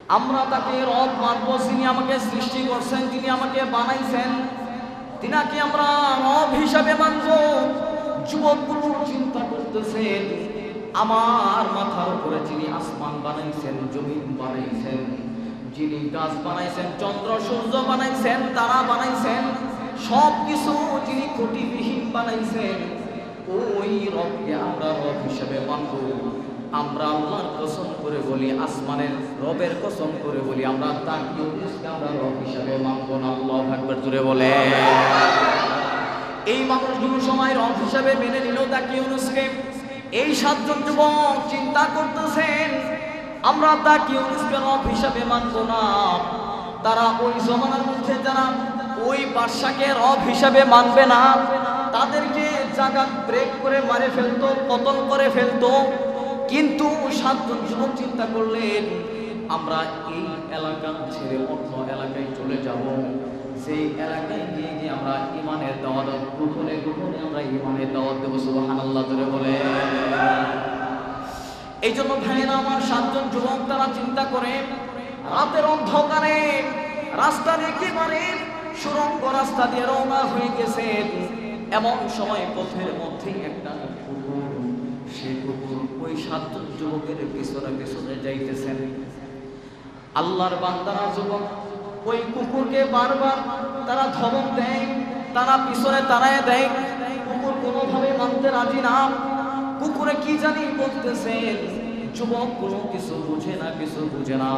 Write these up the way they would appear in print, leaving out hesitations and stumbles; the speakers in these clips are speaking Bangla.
আমরা তাকে রব মানব, যিনি আমাকে সৃষ্টি করছেন, যিনি আমাকে বানাইছেন, তিনাকে আমরা রব হিসাবে মানব। যুবকগুলো চিন্তা করতেছেন, আমার মাথার উপরে যিনি আসমান বানাইছেন, জমিন বানাইছেন, যিনি গাছ বানাইছেন, চন্দ্র সূর্য বানাইছেন, তারা বানাইছেন, সব কিছু যিনি ত্রুটিবিহীন বানাইছেন, ওই রবকে আমরা রব হিসাবে মানব। আমরা আল্লাহর কসম করে বলি, আসমানের রবের কসম করে বলি, আমরা তাকে আমরা রব হিসাবে মানব না। আল্লাহু আকবার জোরে বলে। এই মানুষগুলো সময় রব হিসাবে মেনে নিল তাকে ইউনুসকে। এই সাতজন যুবক চিন্তা করতেছেন, আমরা তাকে ইউনুসকে রব হিসাবে মানব না। তারা ওই জমানার মধ্যে যারা ওই বাদশাকে রব হিসাবে মানবে না, তাদেরকে জায়গা ব্রেক করে মারে ফেলতো, পতন করে ফেলতো। কিন্তু সাতজন যুবক চিন্তা করলেন, আমরা এই এলাকা ছেড়ে অন্য এলাকায় চলে যাব। সেই এলাকায় গিয়ে গিয়ে আমরা ইমানের দাওয়াত, গোপনে গোপনে আমরা ইমানের দাওয়াত দেবো। সুবহানাল্লাহ জোরে বলে। এই জন্য ভাইয়েরা আমার, সাতজন যুবক তারা চিন্তা করে রাতের অন্ধকারে রাস্তার একেবারে সুড়ঙ্গ রাস্তা দিয়ে রওনা হয়ে গেছেন। এমন সময় পথের মধ্যেই একটা কুকুর, সেই কুকুর ওই সাতজন যুবকের পিছনে পিছনে যাইতেছেন। আল্লাহর বান্দারা যুবক ওই কুকুরকে বারবার তারা ধমক দেয়, তারা পিছনে তাড়ায় দেয়। কুকুর কোনোভাবে মানতে রাজি না। কুকুরে কি জানি বলতেছেন, যুবক কোনো কিছু বুঝে না, কিছু বুঝে না।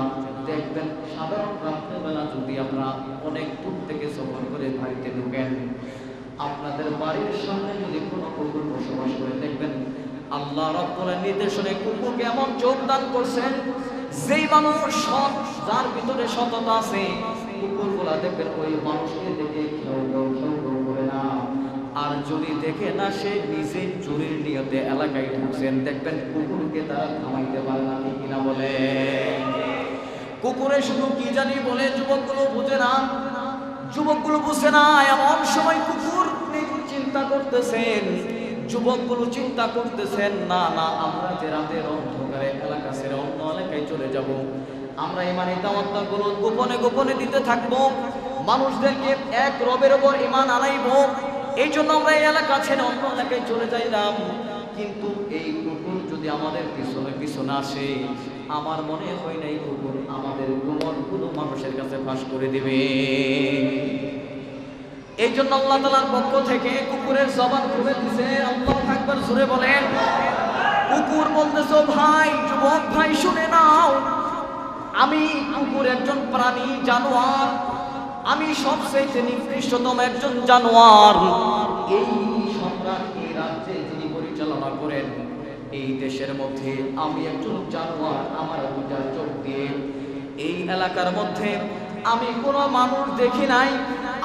দেখবেন সাধারণ রাত্রেবেলা যদি আপনারা অনেক দূর থেকে সফর করে বাড়িতে ঢুকেন, আপনাদের বাড়ির সামনে যদি কোনো কুকুর বসবাস করে, দেখবেন আল্লাহ রাব্বুল নির্দেশনে কুকুরকে এমন চোখ দান করছেন, যেই মানুষ সৎ, যার ভিতরে সততা আছে, কুকুরগুলা দেখবেন ওই মানুষকে দেখে খেউ খেউ খেউ খেউ করে না। আর যদি দেখে না সে নিজে চুরির নিয়তে এলাকায় ঢুকছেন, দেখবেন কুকুরকে তারা থামাইতে পারে না। কিনা বলে? কুকুরে শুধু কি জানি বলে, যুবকগুলো বুঝে না। যুবকগুলো বুঝে না। এমন সময় কুকুর চিন্তা করতেছেন, যুবকগুলো চিন্তা করতেছেন, না না, আমরা যে রাতের অন্ধকারে এলাকা ছেড়ে অন্য এলাকায় চলে যাব, আমরা ইমানি দাওয়াতগুলো গোপনে গোপনে দিতে থাকবো, মানুষদেরকে এক রবের উপর ঈমান আনাইব। এই জন্য আমরা এই এলাকা ছেড়ে অন্য এলাকায় চলে যাইলাম। কিন্তু এই কুকুর যদি আমাদের পিছনে পিছনে আসে, আমার মনে হয় না এই কুকুর আমাদের গোমরগুলো মানুষের কাছে ফাঁস করে দিবে। এই জন্য আল্লাহ তাআলার পক্ষ থেকে কুকুরের জবান খুলে দিয়েছে। আল্লাহু আকবার জোরে বলেন। কুকুর বলতেছো, ভাই যুবক ভাই শুনে নাও, আমি কুকুর একজন প্রাণী, জানোয়ার। আমি সবচেয়ে নিকৃষ্টতম একজন জানোয়ার। এই সম্রাট, এই রাজ্যে যিনি পরিচালনা করেন, এই দেশের মধ্যে আমি একজন জানোয়ার। আমার দুটা চোখ দিয়ে এই এলাকার মধ্যে আমি কোনো মানুষ দেখি নাই।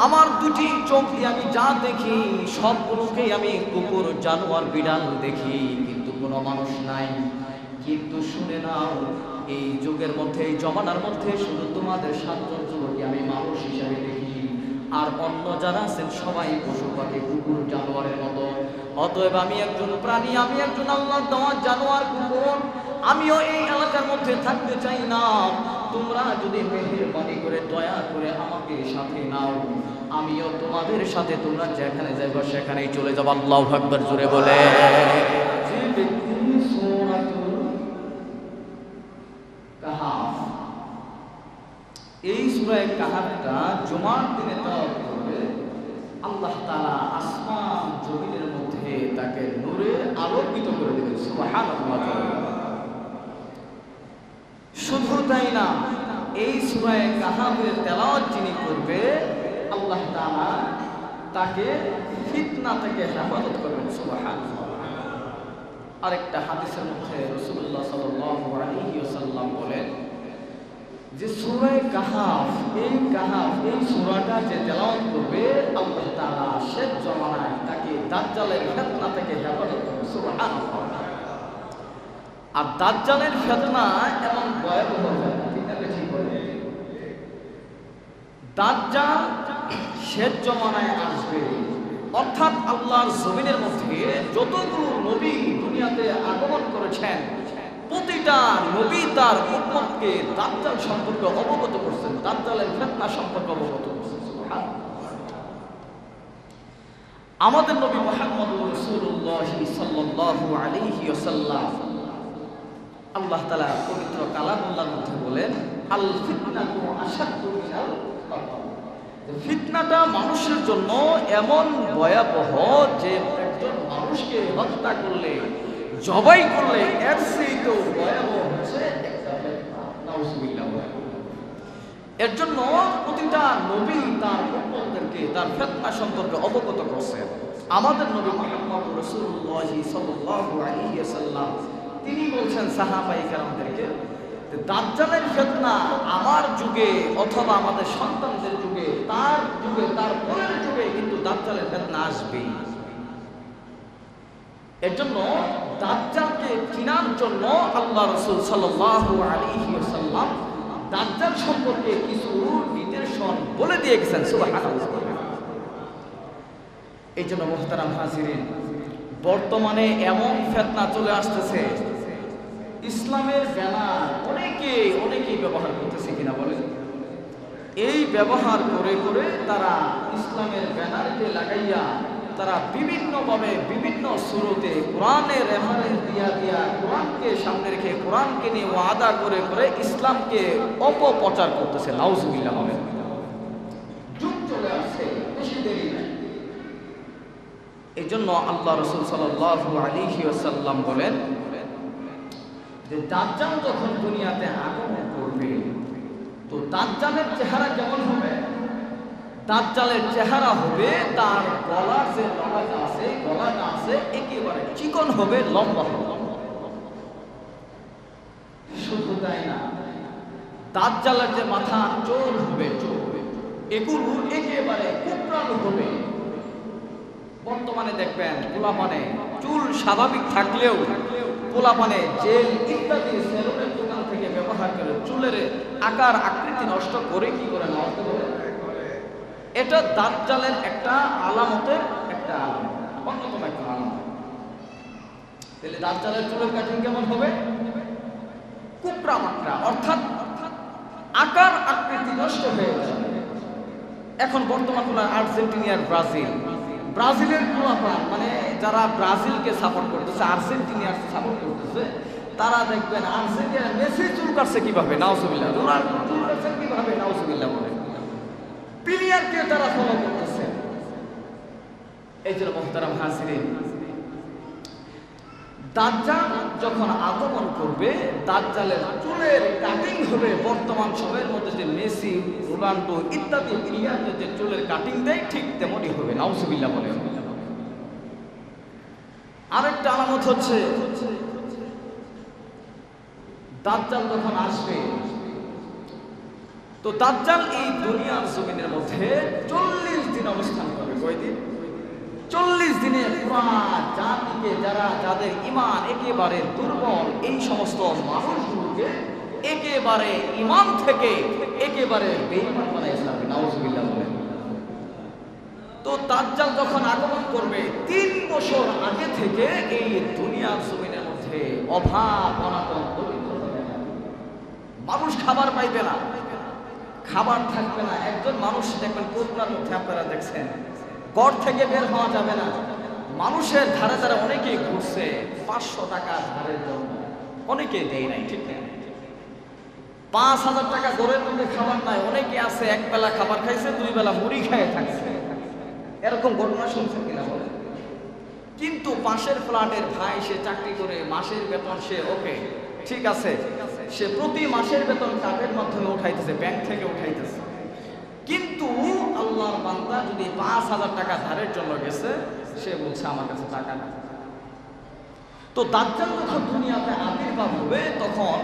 আমার দুটি চোখ দিয়ে আমি যা দেখি সবগুলোকেই আমি কুকুর, জানোয়ার, বিড়াল দেখি, কিন্তু কোনো মানুষ নাই। কিন্তু শুনে নাও, এই যুগের মধ্যে, এই জমানার মধ্যে শুধু তোমাদের সাতজন যুবককে আমি মানুষ হিসাবে দেখি, আর অন্য যারা আছেন সবাই পশু পাখি, কুকুর, জানোয়ারের মতো। অতএব আমি একজন প্রাণী, আমি একজন আল্লাহর দেওয়া জানোয়ার, কুকুর। আমিও এই এলাকার মধ্যে থাকতে চাই না। তোমরা যদি মেহেরবানি করে দয়া করে আমাকে সাথে নাও, আমিও তোমাদের সাথে, তোমরা যেখানে যাইবা সেখানেই চলে যাবো। আল্লাহু আকবার জোরে বলে। এই সূরা কাহাফটা জুমার দিনে তেলাওয়াত করবে, আল্লাহ তাআলা আসমান জমিনের মধ্যে তাকে নূরে আলোকিত করে দেবেন। সুবহানাল্লাহ। শুধু তাই না, এই সূরা কাহাফের তেলাওয়াত যিনি করবে, আল্লাহ তাআলা তাকে ফিতনা থেকে হেফাজত করবেন। সুবহানাল্লাহ। আরেকটা হাদিসের মধ্যে রাসূলুল্লাহ সাল্লাল্লাহু আলাইহি ওয়াসাল্লাম বলেন যে সূরা কাহাফ, এই কাহাফ, এই সূরাটা যে তেলাওয়াত করবে, আল্লাহ তাআলা শেষ জামানায় তাকে দাজ্জালের ফিতনা থেকে হেফাজত করবেন। সুবহানাল্লাহ। আর দাজ্জালের ফিতনা এমন ভয়াবহ, এটাকে ঠিক বলে, দাজ্জাল শেষ জামানায় আসবে। অর্থাৎ আল্লাহর জমিনের মধ্যে যতগুলো নবী দুনিয়াতে আগমন করেছেন, প্রতিটা নবী তার উম্মতকে দাজ্জাল সম্পর্কে অবগত করছেন, দাজ্জালের ফিতনা সম্পর্কে অবগত করছেন। সুবহানাল্লাহ। আমাদের নবী মুহাম্মদ রাসূলুল্লাহ সাল্লাল্লাহু আলাইহি ওয়াসাল্লাম আল্লাহ তাআলা পবিত্র কালামুল্লাহর মধ্যে বলেন, আল ফিতনাতু আশাদ্দু মিনাল কতল। ফিতনাটা মানুষের জন্য এমন ভয়াবহ যে একজন মানুষকে হত্যা করলে, জবাই করলে এর চেয়েও ভয়াবহ হচ্ছে একটা ফিতনা। নাউজুবিল্লাহ। এর জন্য প্রতিটা নবী তার উম্মতদেরকে তার ফিতনা সম্পর্কে অবগত করছেন। আমাদের নবী মুহাম্মদ রাসূলুল্লাহ সাল্লাল্লাহু আলাইহি ওয়াসাল্লাম তিনি বলছেন সাহাবায়ে কেরামদেরকে, দাজ্জালের ফিতনা আমার যুগে অথবা আমাদের সন্তানদের যুগে, তার যুগে, তার পরের যুগে কিন্তু দাজ্জালের ফিতনা আসবেই। এর জন্য দাজ্জালকে চিনার জন্য আল্লাহ রাসূল সাল্লাল্লাহু আলাইহি ওয়াসাল্লাম দাজ্জাল সম্পর্কে কিছু নিদর্শন বলে দিয়ে গেছেন। সুবহানাল্লাহ। এই জন্য মুহতারাম হাজিরিন, বর্তমানে এমন ফিতনা চলে আসতেছে, ইসলামের ব্যানার অনেকেই ব্যবহার করতেছে কিনা বলেন? এই ব্যবহার করে করে তারা ইসলামের ব্যানারকে লাগাইয়া তারা বিভিন্নভাবে বিভিন্ন সুরতে কোরআনের রেফারেন্স দিয়া কোরআনকে সামনে রেখে কোরআনকে নিয়ে ওয়াদা করে করে ইসলামকে অপপ্রচার করতেছে। নাউজুবিল্লাহ। হবে যুগ চলে আসছে, বেশি দেরি নাই। এই জন্য আল্লাহ রাসূল সাল্লাল্লাহু আলাইহি ওয়াসাল্লাম বলেন যে দাজ্জাল যখন দুনিয়াতে আগমন করবে, তো দাজ্জালের চেহারা কেমন হবে? দাজ্জালের চেহারা হবে তার গলার যে গলাটা আছে একেবারে চিকন হবে, লম্বা হবে। শুধু তাই না, দাজ্জালের যে মাথা চুল হবে, এগুলো একেবারে কোঁকড়ানো হবে। বর্তমানে দেখবেন পোলাপানে চুল স্বাভাবিক থাকলেও পোলাপানে জেল ইত্যাদি সেলুনের দোকান থেকে ব্যবহার করে চুলের আকার আকৃতি নষ্ট করে কি করে নষ্ট করে। এটা দাজ্জালের একটা আলামতের একটা অন্যতম একটা আলামত। তাহলে দাজ্জালের চুলের কাটিং কেমন হবে? কুকরা মাকড়া, অর্থাৎ আকার আকৃতি নষ্ট হয়ে যাবে। এখন বর্তমান আর্জেন্টিনার ব্রাজিলের পোলাপান, মানে যারা ব্রাজিলকে সাপোর্ট করতেছে, আর্জেন্টিনার সাপোর্ট করতেছে, তারা দেখবেন আর্জেন্টিনা মেসি চুল কাটছে কিভাবে, নাউজুবিল্লাহ, রোনাল্ডো চুল কাটছে কিভাবে, নাউজুবিল্লাহ বলে প্লেয়ারকে তারা ফলো করতেছে। এই জন্য মুহতারাম হাজিরিন, দাজ্জাল যখন আগমন করবে, দাজ্জালের চুলের কাটিং হবে বর্তমান সময়ের মধ্যে যে মেসি, রোনাল্ডো ইত্যাদি প্লেয়ারদের যে চুলের কাটিং দেয় ঠিক তেমনই হবে। নাউজুবিল্লাহ বলে। আরেকটা আলামত হচ্ছে দাজ্জাল যখন আসবে, তো দাজ্জাল এই দুনিয়ার জমিনের মধ্যে 40 দিন অবস্থান করবে। কয়দিন? 40 দিনে পুরা জাতিকে, যাদের ঈমান একেবারে দুর্বল, এই সমস্ত মানুষগুলোকে একেবারে ঈমান থেকে একেবারে বেঈমান বানায় ফেলবে। নাউজুবিল্লাহ বলে। তো দাজ্জাল যখন আগমন করবে 3 বছর আগে থেকে এই দুনিয়ার জমিনের মধ্যে অভাব অনাটন, মানুষ খাবার পাইবে না, খাবার থাকবে না। একজন মানুষ দেখবেন কোরআনের মধ্যে আপনারা দেখছেন, ঘর থেকে বের হওয়া যাবে না। মানুষের ধারে ধারে অনেকেই ঘুরছে 500 টাকা ধারের জন্য, অনেকেই দেয় নাই, ঠিক না? 5000 টাকা ঘরের মধ্যে খাবার নাই, অনেকে আছে এক বেলা খাবার খাইছে, 2 বেলা মুড়ি খেয়ে থাকছে। এরকম ঘটনা শুনছেন কিনা বলে? কিন্তু পাশের ফ্ল্যাটের ভাই, সে চাকরি করে, মাসের বেতন সে ওকে ঠিক আছে, সে প্রতি মাসের বেতন কার্ডের মাধ্যমে উঠাইতেছে, ব্যাংক থেকে উঠাইতেছে। কিন্তু আল্লাহর বান্দা যদি 5000 টাকা ধারের জন্য গেছে, সে বলছে আমার কাছে টাকা না। তো দাজ্জাল যখন দুনিয়াতে আবির্ভাব হবে, তখন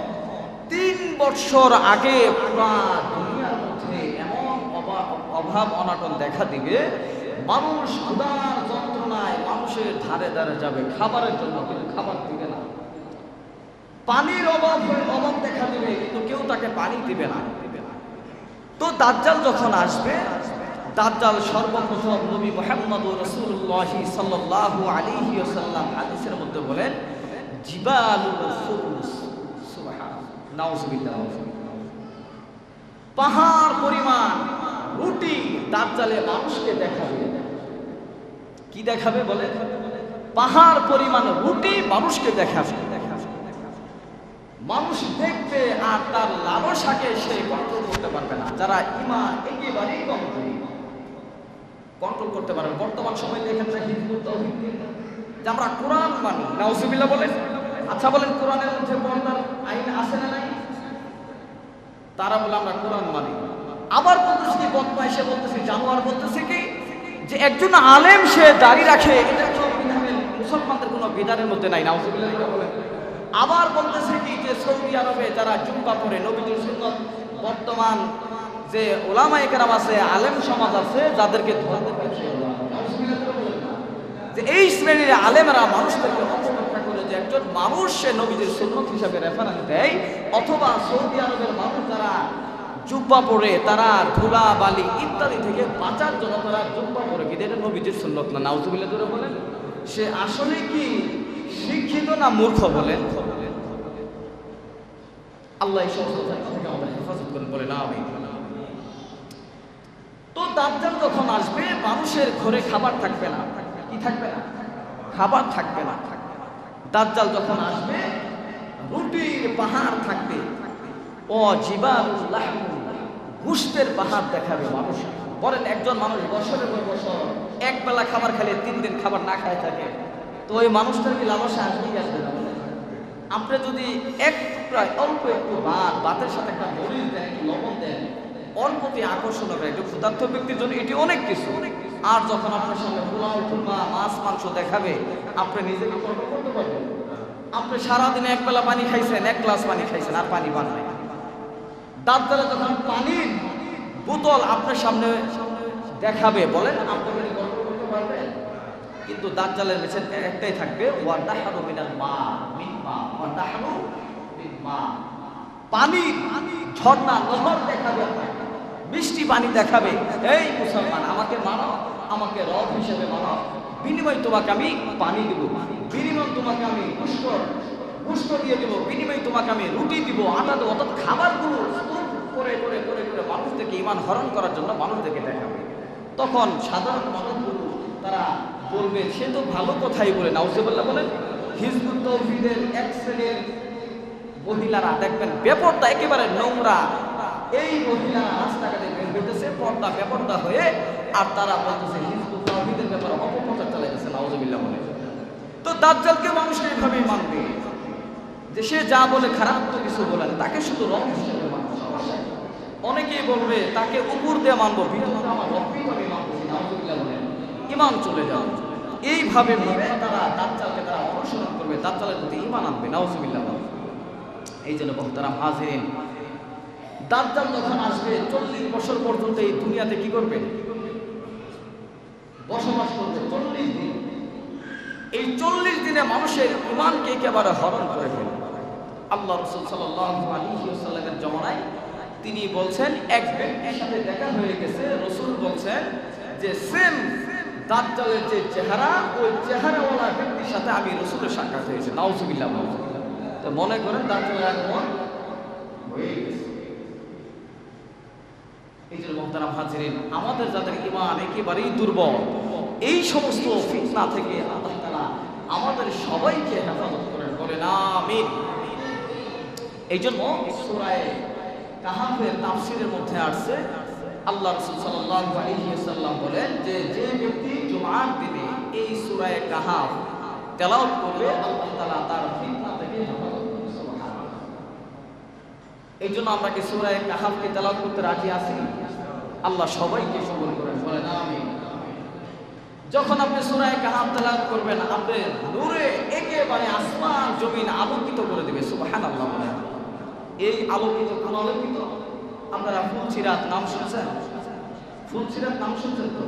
3 বছর আগে পুরা দুনিয়ার মধ্যে এমন অভাব অনাটন দেখা দিবে, মানুষ ক্ষুধার যন্ত্রণায় মানুষের ধারে ধারে যাবে খাবারের জন্য, কিন্তু খাবার দিবে না। পানির অভাব দেখা দিবে, কিন্তু কেউ তাকে পানি দিবে না। তো দাজ্জাল যখন আসবে, দাজ্জাল সর্বপ্রথম নবী মুহাম্মদ রাসূলুল্লাহ সাল্লাল্লাহু আলাইহি ওয়াসাল্লাম হাদিসের মধ্যে বলেন, জিবালুল ফুরুস, নাউজুবিল্লাহ। পাহাড় পরিমাণ রুটি দাজ্জালে মানুষকে দেখাবে। কি দেখাবে বলে? পাহাড় পরিমাণ রুটি মানুষকে দেখাবে। মানুষ দেখবে আর তার লালসাকে সে কন্ট্রোল করতে পারবে না। যারা ঈমান একেবারেই কন্ট্রোল করতে পারবে। বর্তমান সময় দেখেন না হিজবুত তাওহীদ যে আমরা কোরআন মানি, নাউজুবিল্লাহ বলেন। আচ্ছা বলেন, কোরআনের মধ্যে পর্দার আইন আছে না নাই? তারা বলে আমরা কোরআন মানি। আবার বলতেছে কি বদমাইশে বলতেছে, জানোয়ার বলতেছে কি যে একজন আলেম সে দাড়ি রাখে, এটা কোনো মুসলমানদের কোনো বিধানের মধ্যে নাই, নাউজুবিল্লাহ বলেন। আবার বলতেছে কি যে সৌদি আরবে যারা জুব্বা পরে নবীর সুন্নাত, বর্তমান যে ওলামায়ে কেরাম আছে, আলেম সমাজ আছে, যাদেরকে ধরতে পারছে যে এই শ্রেণীর আলেমরা মানুষদেরকে অপব্যাখ্যা করে যে একজন মানুষ সে নবীদের সুন্নাত হিসাবে রেফারেন্স দেয়, অথবা সৌদি আরবের মানুষ যারা জুব্বা পরে তারা ধুলা বালি ইত্যাদি থেকে বাঁচার জন্য তারা জুব্বা পরে, কিন্তু এটা নবীদের সুন্নাত না, নাউজুবিল্লাহ ধরে বলেন। সে আসলে কি শিক্ষিত না মূর্খ বলেন? আল্লাহ এই সমস্ত থেকে আমাদের হেফাজত করেন, বলে না আমি। তো দাজ্জাল যখন আসবে মানুষের ঘরে খাবার থাকবে না। কি থাকবে না? খাবার থাকবে না। দাজ্জাল যখন আসবে রুটির পাহাড় থাকবে, ও জিবালুল লাহম, গোশতের পাহাড় দেখাবে মানুষ। বলেন একজন মানুষ বছরের পর বছর এক বেলা খাবার খেলে 3 দিন খাবার না খায় থাকে, তো ওই মানুষটার কি লালসা আসবে কি আসবে না? আপনি যদি প্রায় অল্প একটু ভাতের সাথে একটা মরিচ দেন, একটু লবণ দেন, ওর প্রতি আকর্ষণ হবে। একটু ক্ষুধার্ত ব্যক্তির জন্য এটি অনেক কিছু। আর যখন আপনার সামনে পোলাও কিংবা মাছ মাংস দেখাবে, আপনি নিজেকে কন্ট্রোল করতে পারবেন? আপনি সারাদিনে এক বেলা পানি খাইছেন, 1 গ্লাস পানি খাইছেন, আর পানি পান নাই। দাজ্জালে যখন পানির বোতল আপনার সামনে দেখাবে, বলেন আপনি কন্ট্রোল করতে পারবেন? কিন্তু দাজ্জালের মেশিন একটাই থাকবে, ওয়াদাহরু মিনাল মা মিম্মা ওয়াদাহরু মিম্মা, পানি ঝর্ণা নহর দেখাবে, মিষ্টি পানি দেখাবে। এই মুসলমান, আমাকে মানো, আমাকে রব হিসেবে মানো, বিনিময় তোমাকে আমি পানি দেব, বিনিময় তোমাকে আমি পুষ্ট দিয়ে দেবো, বিনিময় তোমাকে আমি রুটি দিব, আটা দেবো। অর্থাৎ খাবারগুলো করে করে করে করে মানুষদেরকে ঈমান হরণ করার জন্য মানুষদেরকে দেখাবে। তখন সাধারণ মানুষগুলো তারা বলবে সে তো ভালো কথাই বলে, নাউজুবিল্লাহ বলেন। হিজবুত তাওহীদের এক শ্রেণীর মহিলারা দেখবেন বেপরদা, একেবারে নোংরা, এই মহিলারা রাস্তাঘাটে বের হইতেছে পর্দা বেপরদা হয়ে, আর তারা বলতেছে হিজবুত তাওহীদের ব্যাপারে অপপ্রচার চালাইতেছে, নাউজুবিল্লাহ বলেন। তো দাজ্জালকে মানুষ এইভাবেই মানবে যে সে যা বলে খারাপ তো কিছু বলেন, তাকে শুধু রব হিসেবে মানবে। অনেকেই বলবে তাকে উপর দিয়ে মানবো, ভিতরে আমার রবকেই আমি মানবো, নাউজুবিল্লাহ বলেন। ঈমান চলে যাবে। এইভাবে তারা দাজ্জালকে তারা অনুসরণ করবে, দাজ্জালের প্রতি ঈমান আনবে, নাউজুবিল্লাহ বলেন। এই জন্য মুহতারাম হাজিরিন, দাজ্জাল যখন আসবে 40 বছর পর্যন্ত এই দুনিয়াতে কি করবে? বসবাস করবে 40 দিন। এই 40 দিনে মানুষের ঈমানকে একেবারে হরণ করে ফেলবে। আল্লাহ রাসূল সাল্লাল্লাহু আলাইহি ওয়াসাল্লামের জমানায় তিনি বলছেন, এক ব্যক্তির সাথে দেখা হয়ে গেছে, রাসূল বলছেন যে সেম দাজ্জালের যে চেহারা, ওই চেহারাওয়ালা ব্যক্তির সাথে আমি রাসূলের সাক্ষাৎ হয়েছে, নাউজুবিল্লাহ। তো মনে করেন দাজ্জালের আগমন হয়ে গেছে। এই যে মুহতারাম হাজিরিন, আমাদের যাদের ঈমান একেবারেই দুর্বল, এই সমস্ত ফিতনা থেকে আল্লাহ তাআলা আমাদের সবাইকে হেফাজত করেন, বলেন আমিন। এই জন্য সূরা কাহাফের তাফসীরের মধ্যে আসছে, আল্লাহ রাসূল সাল্লাল্লাহু আলাইহি ওয়াসাল্লাম বলেন যে যে ব্যক্তি জুমআর দিনে এই সূরা কাহাফ তেলাওয়াত করবে, আল্লাহ তাআলা তার ফিতনা থেকে হেফাজত করবেন, সুবহানাল্লাহ। এই জন্য আমরা কি সূরা কাহাফকে তেলাওয়াত করতে রাজি আছি? আল্লাহ সবাইকে কবুল করেন, বলেন আমিন। যখন আপনি সূরা কাহাফ তেলাওয়াত করবেন, আপনি নূরে একেবারে আসমান জমিন আলোকিত করে দিবে, সুবহানাল্লাহ বলেন। এই আলোকিত কোন আলোকিত? আপনারা ফুলসিরাত নাম শুনছেন? ফুলসিরাত নাম শুনছেন তো?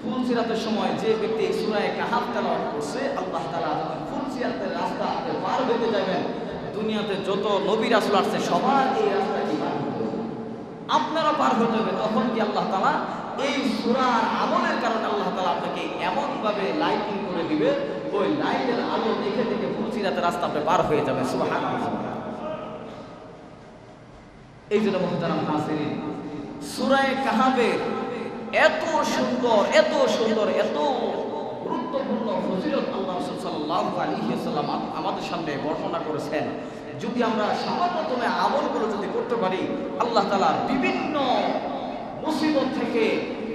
ফুলসিরাতের সময় যে ব্যক্তি সূরা কাহাফ তেলাওয়াত করছে, আল্লাহ তাআলা যখন ফুলসিরাতের রাস্তা আপনি পার হতে যাবেন, দুনিয়াতে যত নবী রাসূল আসছে সবার এই রাস্তাটি পার হতে হবে, আপনারা পার হতে হবে। তখন কি আল্লাহ তাআলা এই সূরার আমলের কারণে আল্লাহ তাআলা আপনাকে এমন ভাবে লাইটিং করে দিবে, ওই লাইটের আলো দেখে দেখে ফুলসিরাতের রাস্তা আপনি পার হয়ে যাবেন, সুবহানাল্লাহ। এই জন্য মুহতারাম হাজিরিন, সূরা কাহাফের এত সুন্দর এত সুন্দর এত গুরুত্বপূর্ণ ফজিলত আল্লাহ রাসূল সাল্লাল্লাহু আলাইহি ওয়াসাল্লাম আমাদের সামনে বর্ণনা করেছেন। যদি আমরা সামান্যতম আমলগুলো যদি করতে পারি, আল্লাহ তাআলা বিভিন্ন মুসিবত থেকে,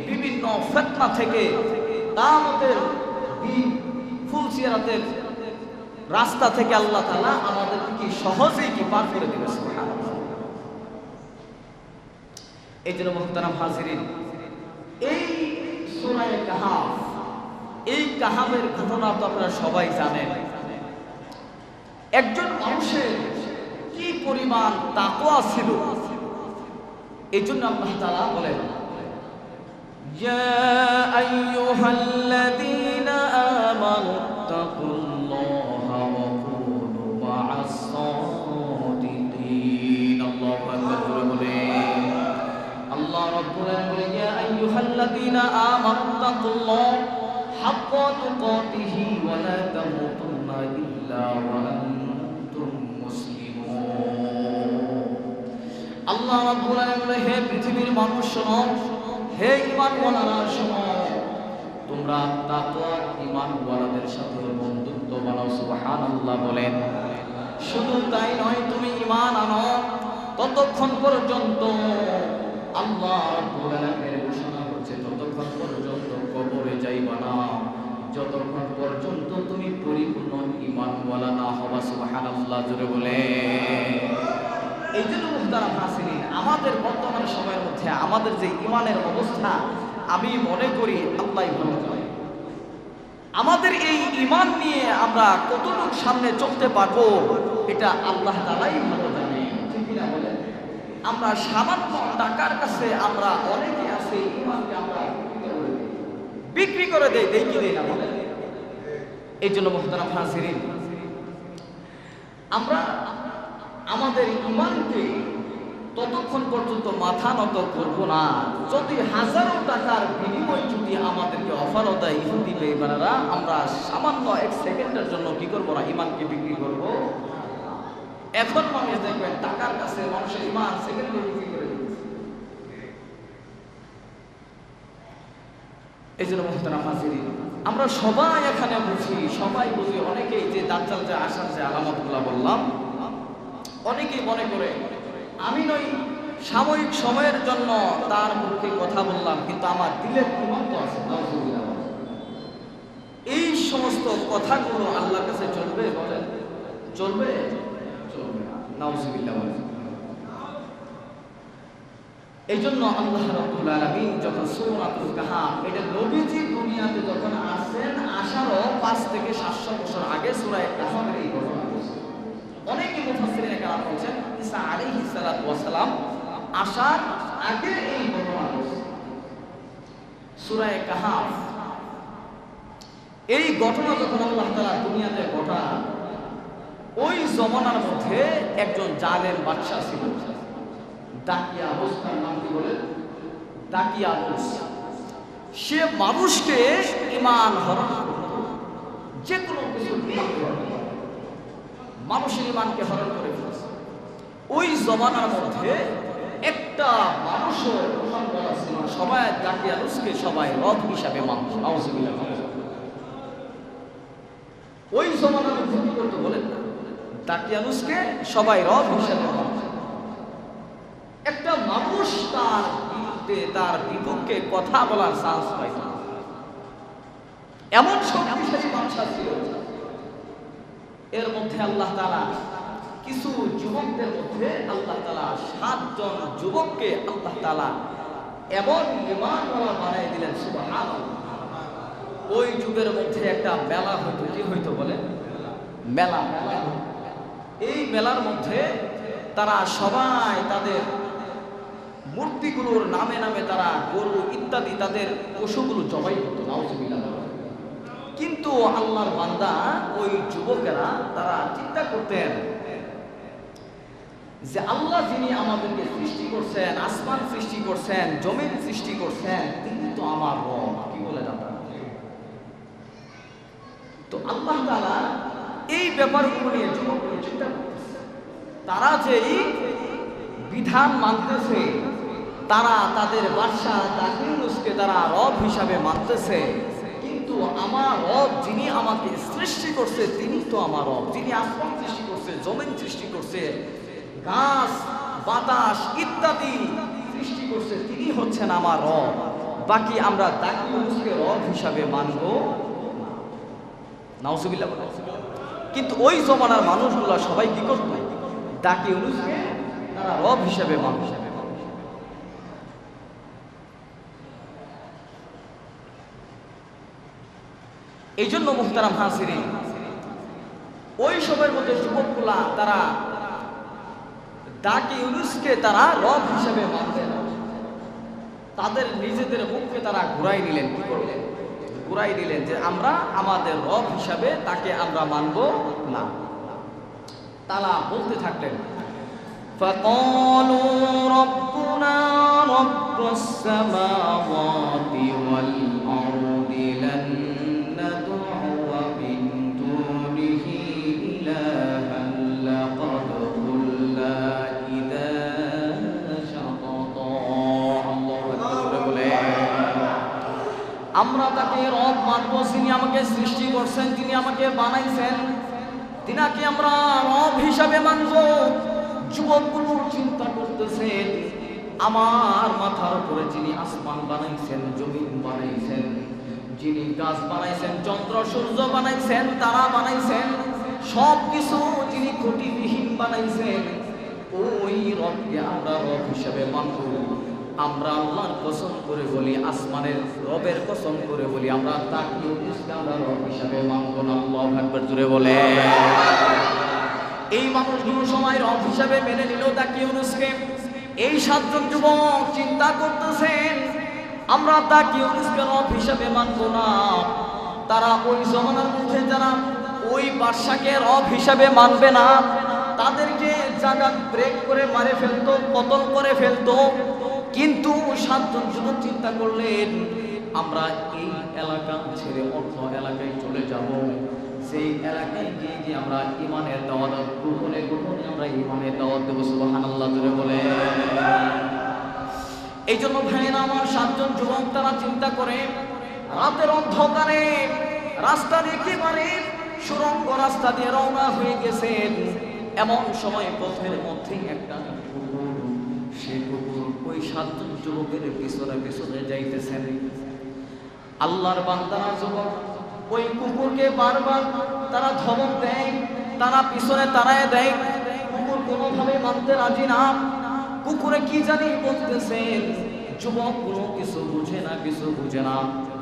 বিভিন্ন ফিতনা থেকে, কিয়ামতের দিন ফুলসিরাতের রাস্তা থেকে আল্লাহ তাআলা আমাদেরকে কি সহজেই কি পার করে দিবে। সুবহানাল্লাহ। এই জন্য মুহতারাম হাজিরিন, এই সূরা কাহাফ, এই কাহাফের ঘটনা তো আপনারা সবাই জানেন। একজন মানুষের কি পরিমাণ তাকওয়া ছিল, এই জন্য আল্লাহ তাআলা বলেন, ইয়া আইয়ুহাল্লাযীনা আমানুত্তাকুল্লাহা ওয়া কুনু মা'আস সাদিকিন। আল্লাহু আকবার বলেন। আল্লাহ রাব্বুল আলামিন ইয়া আইয়ুহাল্লাযীনা আমানুত্তাকুল্লাহ হাক্কা তুকাতিহি ওয়া লা তামুতুন্না ইল্লা ওয়া আনতুম মুসলিমুন। আল্লাহ রাব্বুল আলামিন, হে পৃথিবীর মানুষ শোনো, হে ঈমানওয়ালারা শোনো, তোমরা তাকওয়া ঈমানওয়ালাদের সাথে বন্ধুত্ব বানাও। সুবহানাল্লাহ বলেন। শুধু তাই নয়, তুমি ঈমান আনো ততক্ষণ পর্যন্ত, আল্লাহ রাব্বুল আলামিনের ঘোষণা হচ্ছে, ততক্ষণ পর্যন্ত কবরে যাইবা না যতক্ষণ পর্যন্ত তুমি পরিপূর্ণ ঈমানওয়ালা না হবা। সুবহানাল্লাহ জোরে বলে। এই জন্য মুহতারাম হাজিরিন, আমাদের বর্তমান সময়ের মধ্যে আমাদের যে ঈমানের অবস্থা, আমি মনে করি আল্লাহ ভালো জানে। আমাদের এই ঈমান নিয়ে আমরা কতটুকু সামনে চলতে পারবো, এটা আল্লাহ তাআলাই ভালো জানে। ঠিক কি না বলেন? আমরা সামান্য টাকার কাছে আমরা অনেকে আছে ঈমানকে আমরা বিক্রি করে দেই, দেই কি দেই না বলেন? এই জন্য মুহতারাম হাজিরিন, আমরা আমাদের ঈমানকে ততক্ষণ পর্যন্ত মাথা নত করব না, যদি হাজারো টাকার বিনিময় যদি আমাদেরকে অফার দেয় ইহুদি বেঈমানরা, আমরা সামান্য এক সেকেন্ডের জন্য কি করব না, ঈমানকে বিক্রি করব। এখন মানুষ দেখবেন টাকার কাছে মানুষের ঈমান সেকেন্ডে বিক্রি করে দিচ্ছে। এই জন্য মুহতারাম হাজিরিন, আমরা সবাই এখানে বুঝি, সবাই বুঝি, অনেকেই যে দাজ্জাল যে আসার যে আলামতগুলো বললাম, অনেকেই মনে করে আমি নই সাময়িক সময়ের জন্য তার মুখে কথা বললাম, কিন্তু আমার দিলের ঈমান তো আছে। এই সমস্ত কথাগুলো আল্লাহর কাছে চলবে বলেন? চলবে? চলবে না। নাউজুবিল্লাহ বলেন। এই জন্য আল্লাহ রাব্বুল আলামিন যখন সূরাতুল কাহাফ, এটা নবীজি দুনিয়াতে যখন আসেন, আসারও 5 থেকে 700 বছর আগে সূরা কাহাফের এই ঘটনা ঘটছে। অনেকে মুফাসসিরিনে কেরাম বলেছেন ঈসা আলাইহিস সালাতু ওয়াস সালাম আসার আগে এই ঘটনা ঘটছে। সূরা কাহাফ, এই ঘটনা যখন আল্লাহ তাআলা দুনিয়াতে ঘটান, ওই জমানার মধ্যে একজন জালেম বাদশা ছিল, দাকিয়ানুস। তার নাম কি বলেন? দাকিয়ানুস। সে মানুষকে ঈমান হরণ করত, যে কোনো কিছু মানুষের ঈমানকে হরণ করে ফেলছে। ওই জমানার মধ্যে একটা মানুষও ঈমান বলা ছিল, সবাই দাকিয়ানুসকে সবাই রব হিসাবে মানত। নাউজুবিল্লাহ। ওই জমানার মধ্যে কি করতে বলেন? দাকিয়ানুসকে সবাই রব হিসাবে মানত। একটা মানুষ তার বিরুদ্ধে, তার বিপক্ষে কথা বলার সাহস পাইত না, এমন শক্তিশালী মানুষ ছিল। এর মধ্যে আল্লাহ তাআলা কিছু যুবকদের মধ্যে আল্লাহ তাআলা 7 জন যুবককে আল্লাহ তাআলা এমন ঈমানওয়ালা বানাই দিলেন। সুবহানাল্লাহ। ওই যুগের মধ্যে একটা মেলা হইতো, কি হইতো বলে? মেলা। এই মেলার মধ্যে তারা সবাই তাদের মূর্তিগুলোর নামে নামে তারা গরু ইত্যাদি তাদের পশুগুলো জবাই করতো। নাউজুবিল্লাহ। কিন্তু আল্লাহর বান্দা ওই যুবকেরা তারা চিন্তা করতেন যে আল্লাহ যিনি আমাদেরকে সৃষ্টি করছেন, আসমান সৃষ্টি করছেন, জমিন সৃষ্টি করছেন, তিনি তো আমার রব। কি বলেন আপনারা? তো আল্লাহ তাআলা এই ব্যাপারগুলো নিয়ে যুবকরা চিন্তা করতেছে। তারা যে বিধান মানতেছে, তারা তাদের বাদশা দাকিউনুসকে তারা রব হিসাবে মানতেছে, কিন্তু আমার রব যিনি আমাকে সৃষ্টি করছে তিনি তো আমার রব, যিনি আসমান সৃষ্টি করছে, জমিন সৃষ্টি করছে, গাছ বাতাস ইত্যাদি সৃষ্টি করছে, তিনি হচ্ছেন আমার রব। বাকি আমরা দাকিউনুসকে রব হিসাবে মানব নাউজুবিল্লাহ। কিন্তু ওই জমানার মানুষগুলা সবাই কি করত? দাকিউনুসকে তারা রব হিসাবে মানত। এই জন্য মুহতারাম হাজিরিন, ওই সময়ের মধ্যে যুবকগুলা তারা দাকিউনুসকে তারা রব হিসাবে মানতেন। তাদের নিজেদের মুখকে তারা ঘুরাই নিলেন। কি করলেন? ঘুরাই দিলেন যে আমরা আমাদের রব হিসাবে তাকে আমরা মানব না। তারা বলতে থাকলেন فقالوا ربنا رب السماوات والأرض لن ندعو من دونه إلها لقد قلنا إذا شططا। আমরা তাকে রব মানব যিনি আমাকে সৃষ্টি করছেন, তিনি আমাকে বানাইছেন, তিনাকে আমরা রব হিসাবে মানব। যুবকগুলো চিন্তা করতেছেন আমার মাথার উপরে যিনি আসমান বানাইছেন, জমিন বানাইছেন, যিনি গাছ বানাইছেন, চন্দ্র সূর্য বানাইছেন, তারা বানাইছেন, সব কিছু যিনি ত্রুটিবিহীন বানাইছেন, ওই রবকে আমরা রব হিসাবে মানব। আমরা আল্লাহর কসম করে বলি, আসমানের রবের কসম করে বলি, আমরা দাকিউনুসকে আমরা রব হিসাবে মানব না। আল্লাহু আকবার জোরে বলে। এই মানুষগুলো সময় রব হিসাবে মেনে নিল দাকিউনুসকে। এই সাতজন যুবক চিন্তা করতেছেন আমরা দাকিউনুসকে রব হিসাবে মানব না। তারা ওই জমানার মধ্যে যারা ওই বাদশাকে রব হিসাবে মানবে না, তাদেরকে জায়গা ব্রেক করে মারে ফেলতো, পতন করে ফেলতো। কিন্তু সাতজন যুবক চিন্তা করলেন আমরা এই এলাকা ছেড়ে অন্য এলাকায় চলে যাব। সেই এলাকায় গিয়ে গিয়ে আমরা ইমানের দাওয়াত গোপনে গোপনে আমরা ইমানের দাওয়াত দেবো। সুবহানাল্লাহ জোরে বলে। এই জন্য ভাইয়েরা আমার, সাতজন যুবক তারা চিন্তা করে রাতের অন্ধকারে রাস্তার একেবারে সুরঙ্গ রাস্তা দিয়ে রওনা হয়ে গেছেন। এমন সময় পথের মধ্যেই একটা কুকুর, সেই কুকুর ওই সাতজন যুবকের পিছনে পিছনে যাইতেছেন। আল্লাহর বান্দারা যুবক ওই কুকুরকে বারবার তারা ধমক দেয়, তারা পিছনে তাড়ায় দেয়। কুকুর কোনোভাবে মানতে রাজি না। কুকুরে কি জানি বলতেছেন, যুবক কোনো কিছু বুঝে না, কিছু বুঝে না।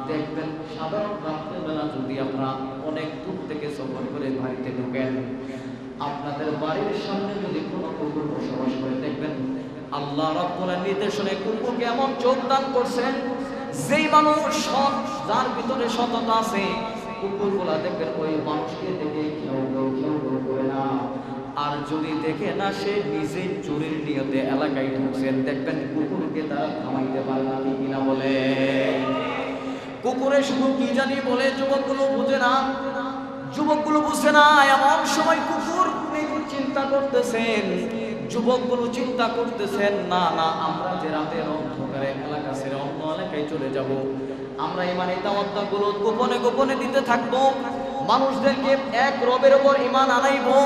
দেখবেন সাধারণ রাত্রেবেলা যদি আপনারা অনেক দূর থেকে সফর করে বাড়িতে ঢোকেন, আপনাদের বাড়ির সামনে যদি কোনো কুকুর বসবাস করে, দেখবেন আল্লাহ রাব্বুল নির্দেশনে কুকুরকে এমন চোখ দান করছেন, যেই মানুষ সৎ, যার ভিতরে সততা আছে, কুকুরগুলা দেখবেন ওই মানুষকে দেখে কেউ করে না। আর যদি দেখে না সে নিজে চুরির নিয়তে এলাকায় ঢুকছেন, দেখবেন কুকুরকে তারা থামাইতে পারে না। কিনা বলে? কুকুরে শুধু কি জানি বলে, যুবকগুলো বুঝে না। যুবকগুলো বুঝে না। এমন সময় কুকুর চিন্তা করতেছেন, যুবকগুলো চিন্তা করতেছেন না না, আমরা যে রাতের অন্ধকারে এলাকা ছেড়ে অন্য এলাকায় চলে যাব, আমরা ইমানের দাওয়াতগুলো গোপনে গোপনে দিতে থাকবো, মানুষদেরকে এক রবের উপর ঈমান আনাইবো।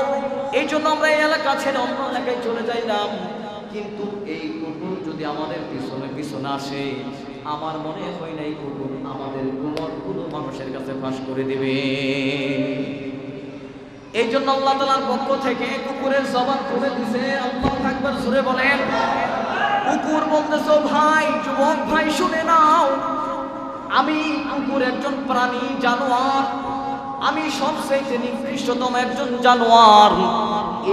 এই জন্য আমরা এই এলাকা ছেড়ে অন্য এলাকায় চলে যাইলাম। কিন্তু এই কুকুর যদি আমাদের পিছনে পিছনে আসে, আমার মনে হয় না এই কুকুর আমাদের কোনো মানুষের কাছে ফাঁস করে দিবে। এই জন্য আল্লাহ তাআলার পক্ষ থেকে কুকুরের জবান খুলে দিয়েছে। আল্লাহু আকবার জোরে বলেন। কুকুর বলতেছে, ভাই, যুবক ভাই শুনে নাও, আমি কুকুর একজন প্রাণী, জানোয়ার, আমি সবচেয়ে নিকৃষ্টতম একজন জানোয়ার।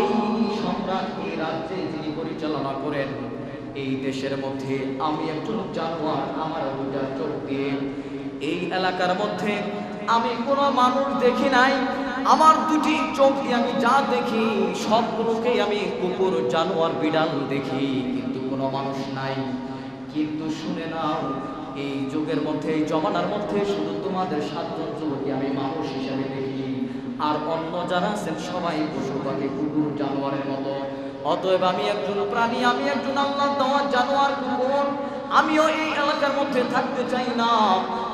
এই সম্রাট, এই রাজ্যে যিনি পরিচালনা করেন, এই দেশের মধ্যে আমি একজন জানোয়ার। আমার দুইটা চোখ দিয়ে এই এলাকার মধ্যে আমি কোনো মানুষ দেখি নাই। আমার দুটি চোখ দিয়ে আমি যা দেখি সবগুলোকেই আমি কুকুর, জানোয়ার, বিড়াল দেখি, কিন্তু কোনো মানুষ নাই। কিন্তু শুনে নাও, এই যুগের মধ্যে, এই জমানার মধ্যে শুধু তোমাদের সাতজন যুবককে আমি মানুষ হিসেবে দেখি, আর অন্য যারা আছেন সবাই পশু পাখি, কুকুর, জানোয়ারের মতো। অতএব আমি একজন প্রাণী, আমি একজন আল্লাহর দেওয়া জানোয়ার কুকুর, আমিও এই এলাকার মধ্যে থাকতে চাই না।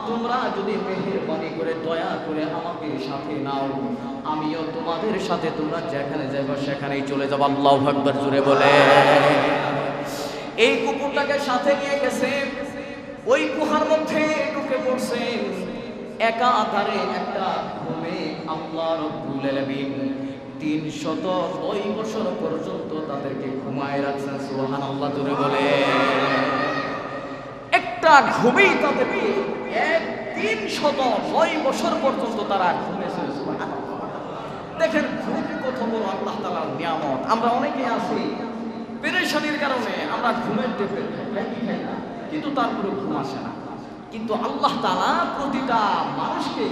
তোমরা যদি মেহেরবানি করে দয়া করে আমাকে সাথে নাও, আমিও তোমাদের সাথে, তোমরা যেখানে যাইবা সেখানেই চলে যাবো। আল্লাহু আকবার জোরে বলে। এই কুকুরটাকে সাথে নিয়ে গেছে, ওই গুহার মধ্যে ঢুকে পড়ছে। একাধারে একটা ঘুমে আল্লাহ রাব্বুল আলামিন 309 বছর পর্যন্ত তাদেরকে ঘুমায় রাখছেন। সুবহানাল্লাহ জোরে বলে। একটা ঘুমেই তাদেরকে 309 বছর পর্যন্ত তারা ঘুমেছে। সুবহানাল্লাহ। দেখেন ঘুম কত বড় আল্লাহ তাআলার নিয়ামত। আমরা অনেকে আছি পেরেশানির কারণে আমরা ঘুমের টেপে খাই না, কিন্তু তারপরে ঘুম আসে না। কিন্তু আল্লাহ তাআলা প্রতিটা মানুষকে,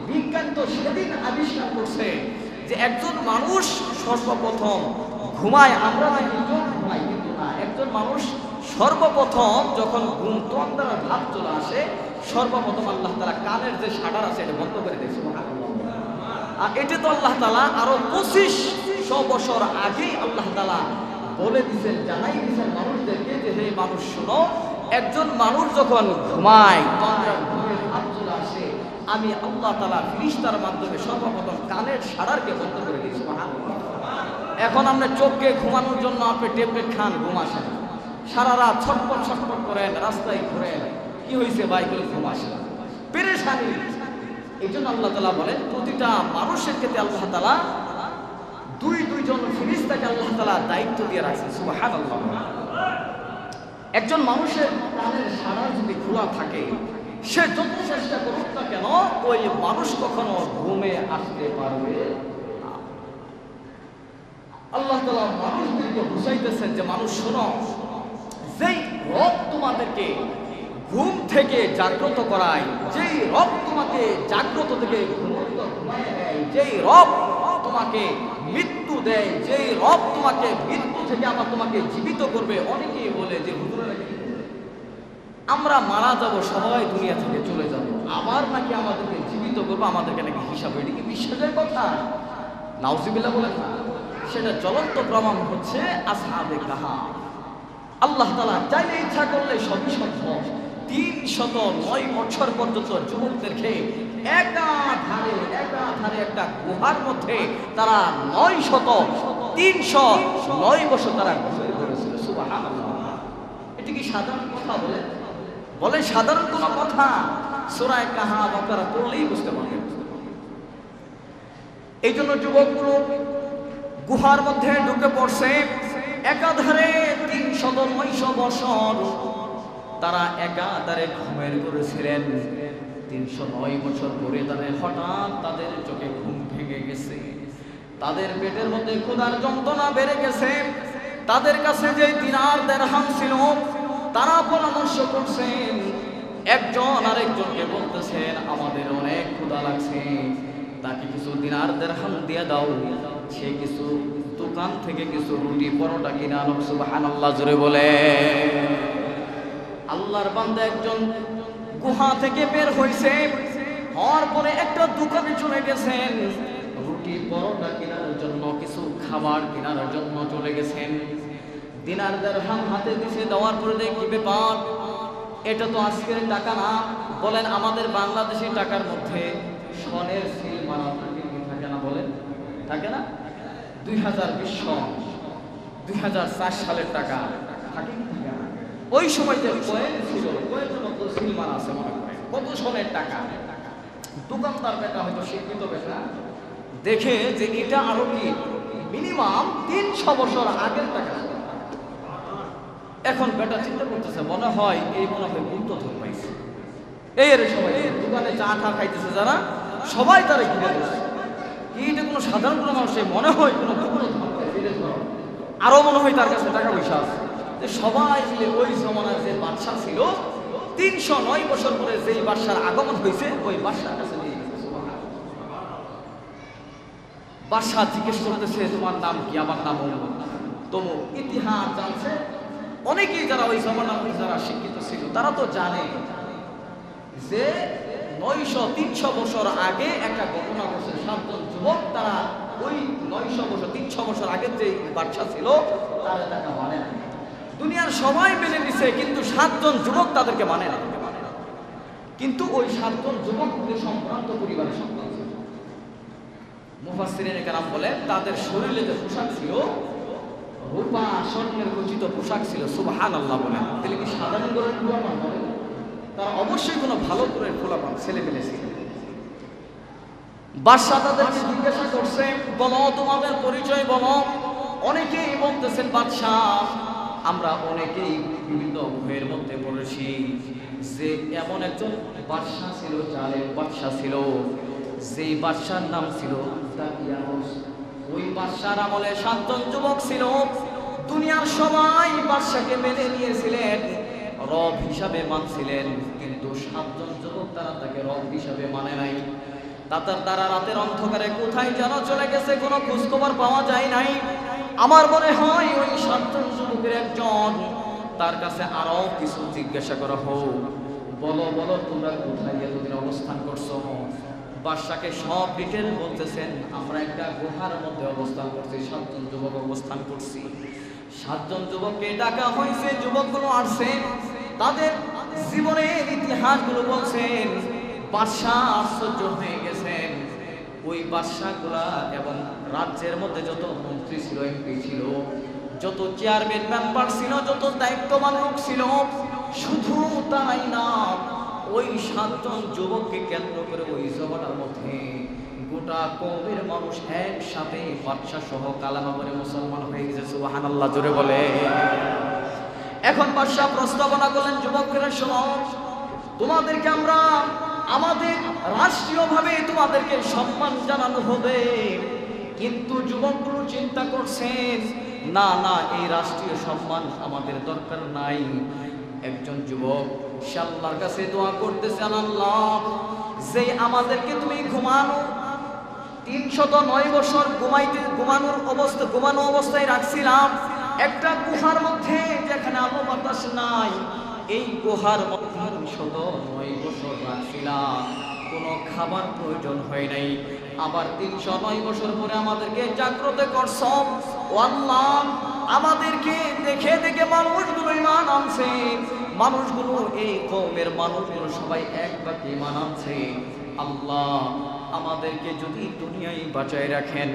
বিজ্ঞান তো সেদিন আবিষ্কার করছে যে একজন মানুষ সর্বপ্রথম ঘুমায়, আমরা নাকি ঘুমাই, কিন্তু না, একজন মানুষ সর্বপ্রথম যখন ঘুম তন্দ্রার ভাব চলে আসে, সর্বপ্রথম আল্লাহ তাআলা কানের যে শাটার আছে এটা বন্ধ করে দিয়েছে। আর এটা তো আল্লাহ তাআলা আরো 2500 বছর আগেই আল্লাহ তাআলা বলে দিয়েছেন, জানাই দিয়েছেন মানুষদেরকে যে হে মানুষ শোনো, একজন মানুষ যখন ঘুমায়, তন্দ্রার ঘুমের ভাব চলে আসে, আমি আল্লাহ তাআলা ফেরেশতার মাধ্যমে সর্বপ্রথম কানের শাটারকে বন্ধ করে দিয়েছি। এখন আপনি চোখকে ঘুমানোর জন্য আপনি ট্যাবলেট খান, ঘুম আসে না, সারা রাত ছটপট ছটপট করেন, রাস্তায় ঘুরেন, কি হয়েছে ভাই করে ঘুম আসে না, পেরেশানি। এই জন্য আল্লাহ তাআলা বলেন প্রতিটা মানুষের ক্ষেত্রে আল্লাহ তাআলা দুইজন ফেরেশতাকে আল্লাহ তাআলা দায়িত্ব দিয়ে রাখছেন। সুবহানাল্লাহ। একজন মানুষের কানের শাটার যদি খোলা থাকে, সে যত চেষ্টা করুক না কেন, ওই মানুষ কখনো ঘুমে আসতে পারবে না। আল্লাহ তাআলা মানুষদেরকে বুঝাইতেছেন যে মানুষ শোনো, যেই রব তোমাদেরকে ঘুম থেকে জাগ্রত করায়, যেই রব তোমাকে জাগ্রত থেকে ঘুমায় দেয়, যেই রব তোমাকে মৃত্যু দেয়, যেই রব তোমাকে মৃত্যু থেকে আবার তোমাকে জীবিত করবে। অনেকেই বলে যে হুজুরেরা আমরা মারা যাব, সবাই দুনিয়া থেকে চলে যাব, আবার নাকি আমাদেরকে জীবিত করবো, আমাদেরকে নাকি হিসাব। এটা কি বিশ্বাসের কথা? নাউজুবিল্লাহ বলেন না। সেটা জ্বলন্ত প্রমাণ হচ্ছে আসহাবে কাহাফ। আল্লাহ তাআলা চাইলে ইচ্ছা করলে সবই সম্ভব। 309 বছর পর্যন্ত যুবকদেরকে একাধারে একটা গুহার মধ্যে তারা 309 বছর তারা ঘুরে করেছিল। সুবহানাল্লাহ। এটা কি সাধারণ কথা? বলে সাধারণ কোন কথা? সূরা কাহাফ আপনারা পড়লেই বুঝতে পারবেন। এই জন্য যুবকগুলো গুহার মধ্যে ঢুকে পড়ছে। একাধারে 309 বছর তারা একাধারে ঘুমের করেছিলেন। 309 বছর পরে তাদের হঠাৎ তাদের চোখে ঘুম ভেঙে গেছে। তাদের পেটের মধ্যে ক্ষুধার যন্ত্রণা বেড়ে গেছে। তাদের কাছে যে দিনার দিরহাম ছিল, তারা পরামর্শ করছেন, একজন আরেকজনকে বলতেছেন আমাদের অনেক ক্ষুধা লাগছে, তাকে কিছু দিনার দিরহাম দিয়ে দাও, সে কিছু দোকান থেকে কিছু রুটি পরোটা কিনে আনো। সুবহানাল্লাহ জোরে বলে। আল্লাহর বান্দা একজন গুহা থেকে বের হয়েছে, হওয়ার পরে একটা দোকানে চলে গেছেন, রুটি পরোটা কেনার জন্য, কিছু খাবার কেনার জন্য চলে গেছেন। দিনার দিরহাম হাতে দিছে, দেওয়ার পরে দেখি কি ব্যাপার, এটা তো আজকের টাকা না। বলেন আমাদের বাংলাদেশি টাকার মধ্যে স্বর্ণের সিল মারা থাকে না? বলেন থাকে না? 2020 সন, 2004 সালের টাকা থাকে না? ওই সময় যে কয়েন ছিল, কয়েনের মধ্যে সিল মারা আছে, মনে করেন কত স্বর্ণের টাকা। দোকানদার বেটা হয়তো শিক্ষিত বেটা দেখে যে এটা আরো কি মিনিমাম 300 বছর আগের টাকা। এখন বেটা চিন্তা করতেছে, মনে হয় গুপ্তধন পাইছে। এর সবাই দোকানে চা খাইতেছে যারা, সবাই তারা ঘিরে দিচ্ছে। এইটা কোনো সাধারণ কোনো মানুষের মনে হয় কোনো আরো মনে হয় তার কাছে টাকা পয়সা আছে। সবাই মিলে ওই জমানার যে বাদশা ছিল, 309 বছর পরে যেই বাদশার আগমন হয়েছে, ওই বাদশার কাছে নিয়ে গেছে। বাদশা জিজ্ঞেস করতেছে তোমার নাম কি? আমার নাম তমুক। ইতিহাস জানছে অনেকেই, যারা ওই জমানার যারা শিক্ষিত ছিল তারা তো জানে যে 300 বছর আগে একটা ঘটনা ঘটছে। 7 জন যুবক তারা ওই 900 বছর 300 বছর আগের যে বাদশা ছিল তারা তাকে মানে না। দুনিয়ার সবাই মেনে নিছে, কিন্তু 7 জন যুবক তাদেরকে মানে না। কিন্তু ওই 7 জন যুবক সম্ভ্রান্ত পরিবারের সন্তান ছিল। মুফাসসিরিনে কেরাম বলেন তাদের শরীরে যে পোশাক ছিল রূপা স্বর্ণের খচিত পোশাক ছিল। সুবহানাল্লাহ বলেন। তাহলে কি সাধারণ ঘরের পোলাপান বলে? তারা অবশ্যই কোনো ভালো করে পোলাপান ছেলে পেলে ছিল। বাদশা তাদেরকে জিজ্ঞাসা করছে, বলো তোমাদের পরিচয় বলো। অনেকেই বলতেছেন বাদশাহ আমরা অনেকেই বিভিন্ন ভয়ের মধ্যে পড়েছি যে এমন একজন বাদশা ছিল, জালেম বাদশা ছিল, যেই বাদশার নাম ছিল দাকিয়ানুস। ওই বাদশার আমলে 7 জন যুবক ছিল। দুনিয়ার সবাই বাদশাকে মেনে নিয়েছিলেন, রব হিসাবে মানছিলেন, কিন্তু 7 জন যুবক তারা তাকে রব হিসাবে মানে নাই। তারা রাতের অন্ধকারে কোথায় যেন চলে গেছে, কোনো খোঁজখবর পাওয়া যায় নাই। আমার মনে হয় ওই 7 জন যুবকের একজন, তার কাছে আরো কিছু জিজ্ঞাসা করা হোক। বলো বলো তোমরা কোথায় এতদিন অবস্থান করছো? বাদশাকে সব ডিটেল বলতেছেন। আমরা একটা গুহার মধ্যে অবস্থান করছি, 7 জন যুবক অবস্থান করছি। 7 জন যুবককে ডাকা হয়েছে, যুবকগুলো আসছে, তাদের জীবনের ইতিহাসগুলো বলছেন। বাদশা আশ্চর্য হয়ে গেছেন। ওই বাদশাগুলা এবং রাজ্যের মধ্যে যত মন্ত্রী ছিল, এমপি ছিল, যত চেয়ারম্যান মেম্বার ছিল, যত দায়িত্ববান লোক ছিল, শুধু তারাই না, ওই 7 জন যুবককে কেন্দ্র করে ওই জগটার মধ্যে গোটা কওমের মানুষ একসাথে বাদশা সহ কালেমা পড়ে মুসলমান হয়ে গেছে। সুবহানাল্লাহ জোরে বলে। এখন বাদশা প্রস্তাবনা করলেন, যুবকেরা শোনো, তোমাদেরকে আমরা আমাদের রাষ্ট্রীয়ভাবে তোমাদেরকে সম্মান জানানো হবে। কিন্তু যুবকগুলো চিন্তা করছেন, না না, এই রাষ্ট্রীয় সম্মান আমাদের দরকার নাই। একজন যুবক সে আল্লাহর কাছে দোয়া করতেছে, আল্লাহ যে আমাদেরকে তুমি ঘুমানো 309 বছর ঘুমানো অবস্থায় রাখছিলাম একটা গুহার মধ্যে, যেখানে আলো বাতাস নাই, এই গুহার মধ্যে 309 বছর রাখছিলাম, কোনো খাবার প্রয়োজন হয় নাই। আবার 309 বছর পরে আমাদেরকে জাগ্রত করছ। ও আল্লাহ, আমাদেরকে দেখে দেখে মানুষগুলো ঈমান আনছে, মানুষগুলো এই কওমের মানুষগুলো সবাই এক বাক্যে ঈমান আনছে। আল্লাহ, আমাদেরকে যদি দুনিয়ায় বাঁচায় রাখেন,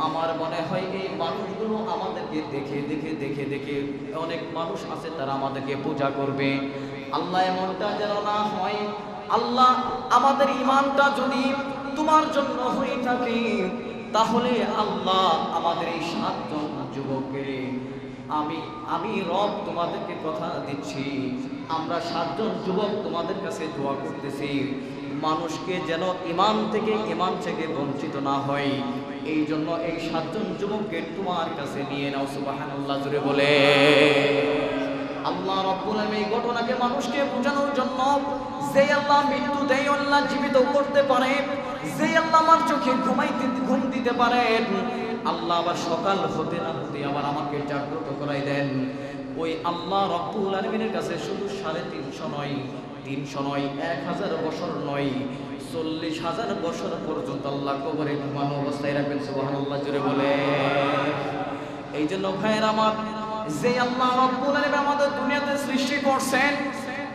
আমার মনে হয় এই মানুষগুলো আমাদেরকে দেখে দেখে দেখে দেখে অনেক মানুষ আছে তারা আমাদেরকে পূজা করবে। আল্লাহ, এমনটা যেন না হয়। আল্লাহ, আমাদের ঈমানটা যদি তোমার জন্য হয়ে থাকে, তাহলে আল্লাহ আমাদের এই 7 জন যুবককে আমি রব তোমাদেরকে কথা দিচ্ছি, আমরা 7 জন যুবক তোমাদের কাছে দোয়া করতেছি, মানুষকে যেন ঈমান থেকে বঞ্চিত না হয়, এই জন্য এই 7 জন যুবককে তোমার কাছে নিয়ে নাও। সুবহানাল্লাহ জোরে বলে। আল্লাহ রাব্বুল আলামিন এই ঘটনাকে মানুষকে বোঝানোর জন্য, যে আল্লাহ মৃত্যু দেয়, আল্লাহ জীবিত করতে পারে, যে আল্লাহ আমার চোখে ঘুম দিতে পারেন, আল্লাহ আবার সকাল হতে না হতে আবার আমাকে জাগ্রত করাই দেন, ওই আল্লাহ রাব্বুল আলামিনের কাছে শুধু 350 নয়, 300 নয়, 1000 বছর নয়, 40,000 বছর পর্যন্ত আল্লাহ কবরে ঘুমানো অবস্থায় রাখবেন। সুবহানাল্লাহ জোরে বলে। এই জন্য ভাইয়ের আমার, যে আল্লাহ রাব্বুল আলামিন আমাদের দুনিয়াতে সৃষ্টি করছেন,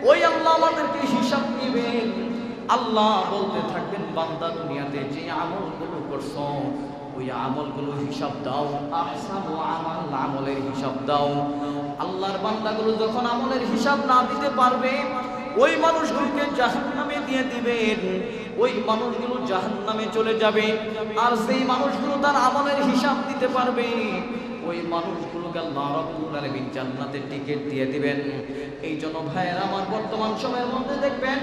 ওই আল্লাহ আমাদেরকে হিসাব নেবেন। আল্লাহ বলতে থাকবেন, বান্দা দুনিয়াতে যে আমলগুলো করছো, ওই আমলগুলো হিসাব দাও। আহসানু আমাল, আমলের হিসাব দাও। আল্লাহর বান্দাগুলো যখন আমলের হিসাব না দিতে পারবে, ওই মানুষগুলোকে জাহান্নামে দিয়ে দিবেন, ওই মানুষগুলো জাহান্নামে চলে যাবে। আর সেই মানুষগুলো তার আমলের হিসাব দিতে পারবে, ওই মানুষগুলোকে আল্লাহ রাব্বুল আলামিন জান্নাতের টিকিট দিয়ে দিবেন। এই জন্য ভাইয়েরা আমার, বর্তমান সময়ের মধ্যে দেখবেন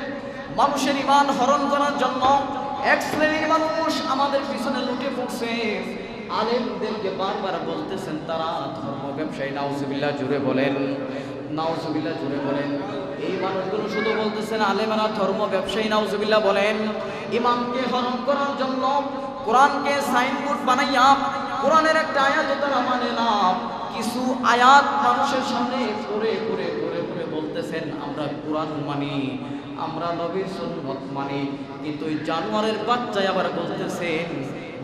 মানুষের ঈমান হরণ করার জন্য এক শ্রেণীর মানুষ আমাদের পিছনে লুটে পড়ছে। আলেমদেরকে বারবার বলতেছেন তারা ধর্ম ব্যবসায়ী। নাউজুবিল্লাহ জুড়ে বলেন, নাউজুবিল্লাহ জুড়ে বলেন। এই মানুষগুলো শুধু বলতেছেন আলেমেরা ধর্ম ব্যবসায়ী, নাউজুবিল্লাহ বলেন। ইমামকে হরণ করার জন্য কোরআনকে সাইনবোর্ড বানাইয়া কোরআনের একটা আয়াত তারা মানে না, কিছু আয়াত মানুষের সামনে পড়ে পড়ে পড়ে পড়ে বলতেছেন আমরা কোরআন মানি, আমরা নবীর সুন্নাত মানি। কিন্তু ওই জানোয়ারের বাচ্চায় আবার বলতেছেন